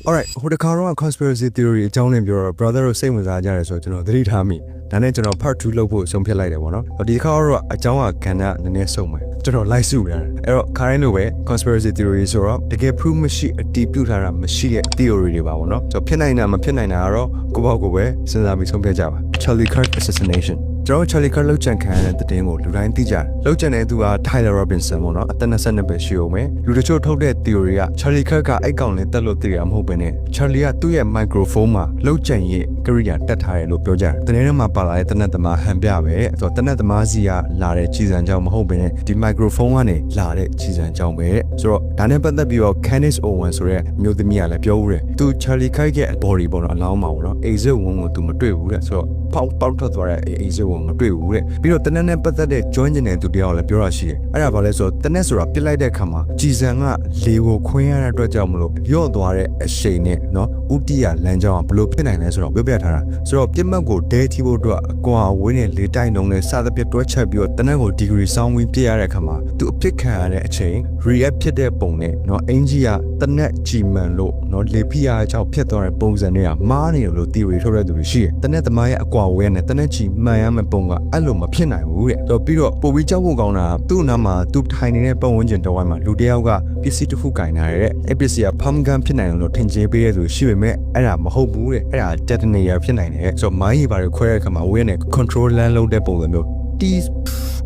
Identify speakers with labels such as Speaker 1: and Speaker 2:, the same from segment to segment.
Speaker 1: Alright ဟိုတခါတော့ conspiracy theory အကြောင်းနဲ့ပြောတော့ brother တို့စိတ်ဝင်စားကြတယ်ဆိုတော့ကျွန်တော်သတိထားမိဒါနဲ့ကျွန်တော် part 2 လုပ်ဖို့ဆုံးဖြတ်လိုက်တယ်ပေါ့နော်ဒီတစ်ခါတော့အကြောင်းကကဏ္ဍနည်းနည်းစုံမယ်ကျွန်တော်လိုက်စုရတယ်အဲ့တော့ခါတိုင်းလိုပဲ conspiracy theory ဆိုတော့တကယ် proof မရှိအတည်ပြုထားတာမရှိတဲ့ theory တွေပါပေါ့နော်ဆိုတော့ဖြစ်နိုင်တာမဖြစ်နိုင်တာကတော့ကိုယ့်ဘောက်ကိုပဲစဉ်းစားပြီးဆုံးဖြတ်ကြပါ Charlie Kirk assassination ကျွန်တော် Charlie Kirk လောက်ချန်ခံရတဲ့တဲ့င်းကိုလူတိုင်းသိကြတယ်လောက်ချန်တဲ့သူက Tyler Robinson ပေါ့နော်အသက်22ပဲရှိအောင်ပဲလူတချို့ထုတ်တဲ့ theory က Charlie Kirk ကအဲ့ကောင်လေးတက်လို့သိရမှာမဟုတ်ဘဲနဲ့ Charlie ကသူ့ရဲ့ microphone မှာလောက်ချန်ရဲ့ကိရိယာတက်ထားတယ်လို့ပြောကြတယ်တနေ့မှာပါလာတဲ့တနက်သမားဟန်ပြပဲဆိုတော့တနက်သမားစီကလာတဲ့ခြေစံကြောင်းမဟုတ်ဘဲနဲ့ဒီ microphone ကနေလာတဲ့ခြေစံကြောင်းပဲဆိုတော့ဒါနဲ့ပတ်သက်ပြီးတော့ Candice Owens ဆိုတဲ့မျိုးသမီးကလည်းပြောဦးတယ်သူ Charlie Kirk ရဲ့ body ပေါ့နော်အလောင်းမှာပေါ့နော် exit wound ကိုသူမတွေ့ဘူးတဲ့ဆိုတော့ပေါက်ထွက်သွားတဲ့ exit wound မတွေ့ဘူးတဲ့ပြီးတော့တနက်နဲ့ပတ်သက်တဲ့ join နေတဲ့သူတယောက်လည်းပြောတာရှိတယ်အဲ့ဒါဘာလဲဆိုတော့တနက်ဆိုတာပြစ်လိုက်တဲ့အခါမှာကြည်စံကလေကိုခွင်းရတဲ့အတွက်ကြောင့်မလို့ရော့သွားတဲ့အရှိန်နဲ့နော်ဥတီယာလမ်းကြောင်းကဘလို့ဖြစ်နိုင်လဲဆိုတော့ပြောပြထားတာဆိုတော့ပြစ်မှတ်ကိုဒဲထီဖို့အတွက်အကွာဝင်းနဲ့လေတိုက်နှုံးနဲ့စသဖြင့်တွဲချက်ပြီးတော့တနက်ကို degree ဆောင်းဝင်းပြစ်ရတဲ့အခါမှာသူအဖြစ်ခံရတဲ့အချိန် react ဖြစ်တဲ့ပုံနဲ့နော်အင်ဂျီကတနက်ကြည်မှန်လို့နော်လေဖိအားကြောင့်ဖြစ်သွားတဲ့ပုံစံတွေကမားနေတယ်လို့ theory ထုတ်တဲ့သူတွေရှိတယ်တနက်သမားရဲ့အကွာဝင်းနဲ့တနက်ကြည်မှန်ရမယ့်ပုံကအဲ့လိုမဖြစ်နိုင်ဘူးတဲ့ဆိုတော့ပြီးတော့ပိုပြီးကြောက်ဖို့ကောင်းတာသူ့နားမှာသူထိုင်နေတဲ့ပတ်ဝန်းကျင်တစ်ဝိုင်းမှာလူတစ်ယောက်ကပစ္စည်းတစ်ခုကင်ထားတဲ့အဲ့ပစ္စည်းက pump gun ဖြစ်နိုင်လို့ထင်ကြေးပေးတဲ့သူရှိပေမဲ့အဲ့ဒါမဟုတ်ဘူးတဲ့အဲ့ဒါ detonator ဖြစ်နိုင်တယ်ဆိုတော့မိုင်းကြီးပါတွေခွဲတဲ့အခါမှာဝင်းနဲ့ control လမ်းလုံးတဲ့ပုံစံမျိုးတီး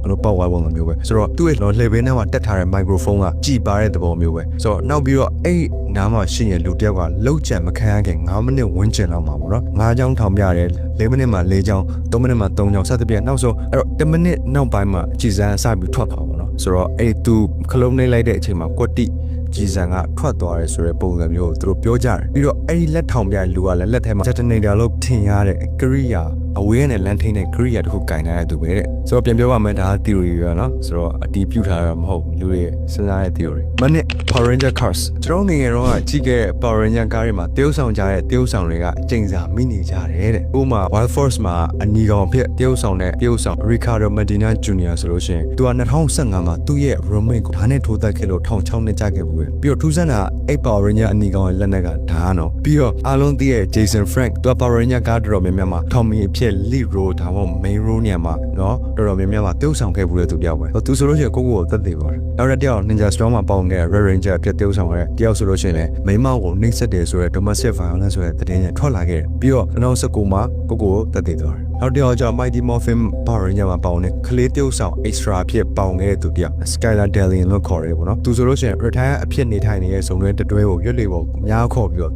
Speaker 1: အဲ့လိုပေါ့ဝါပုံစံမျိုးပဲဆိုတော့သူ့ရဲ့လှည့်ပင်းထဲမှာတက်ထားတဲ့ microphone ကကြည်ပါတဲ့သဘောမျိုးပဲဆိုတော့နောက်ပြီးတော့အဲ့နားမှာရှိရင်လူတယောက်ကလှုပ်ကြံမခံရခင်9မိနစ်ဝန်းကျင်လောက်မှာပေါ့နော်9ချောင်းထောင်ပြတယ်4မိနစ်မှာ4ချောင်း3မိနစ်မှာ3ချောင်းစသဖြင့်နောက်ဆုံးအဲ့တော့10မိနစ်နောက်ပိုင်းမှာကြည်စံစပြီးထွက်ပါပေါ့နော်ဆိုတော့အဲ့သူခလုံးနှိမ့်လိုက်တဲ့အချိန်မှာကွက်တိကြည်စံကထွက်သွားတယ်ဆိုတဲ့ပုံစံမျိုးကိုသူတို့ပြောကြတယ်ပြီးတော့အဲ့ဒီလက်ထောင်ပြလူကလည်းလက်ထဲမှာ detonator လို့ထင်ရတဲ့ကိရိယာအဝေးနဲ့လမ်းထိန်းတဲ့ကိရိယာတစ်ခုကင်ထားတဲ့သူပဲတဲ့ဆိုတော့ပြန်ပြောပါမယ်ဒါက theory ပဲเนาะဆိုတော့အတီးပြုထားတာမဟုတ်လူတွေစဉ်းစားတဲ့ theory မနစ် Power Ranger cars ကျွန်တော်ငယ်ငယ်တော့ကြီးခဲ့ Power Ranger ကားတွေမှာတရုပ်ဆောင်ကြတဲ့တရုပ်ဆောင်တွေကအကျဉ်းစာမိနေကြတယ်တဲ့ဥပမာ Wild Force မှာအနီကောင်ဖြစ်တရုပ်ဆောင်တဲ့တရုပ်ဆောင် Ricardo Medina Jr. ဆိုလို့ရှိရင်သူက2015မှာသူ့ရဲ့ roommate ကိုဓာတ်နဲ့ထိုးသက်ခဲ့လို့16နှစ်ကြာခဲ့ဘူးပဲပြီးတော့ထူးဆန်းတာအဲ့ Power Ranger အနီကောင်ရဲ့လက်နက်ကဓာတ်နော်ပြီးတော့အားလုံးသိရဲ့ Jason Frank သူက Power Ranger ကားတော်များများမှာ Tommy ဖြစ်lead role ဒါမှမဟုတ် main role ညမှာเนาะတော်တော်များများမှာတရုပ်ဆောင်ခဲ့ဘူးတဲ့သူတယောက်ပဲသူဆိုလို့ရှိရင်ကိုကိုသက်သေပါတယ်နောက်တစ်ယောက် Ninja Storm မှာပေါင်ခဲ့ Red Ranger ဖြစ်တရုပ်ဆောင်ခဲ့တယောက်ဆိုလို့ရှိရင်လည်းမိမကိုနှိပ်စက်တယ်ဆိုတဲ့ domestic violence ဆိုတဲ့သတင်းတွေထွက်လာခဲ့တယ်ပြီးတော့2019မှာကိုသက်သေသွားတယ်နောက်တစ်ယောက်ကျ Mighty Morphin Power Ranger မှာပေါင်တဲ့ကလေးတရုပ်ဆောင် extra ဖြစ်ပေါင်ခဲ့တဲ့သူတယောက် Skylar Delian လို့ခေါ်တယ်ပေါ့နော်သူဆိုလို့ရှိရင် retire အဖြစ်နေထိုင်နေတဲ့ဇုံတွဲတတွဲကိုရွက်လေပေါ်များခေါ်ပြီးတော့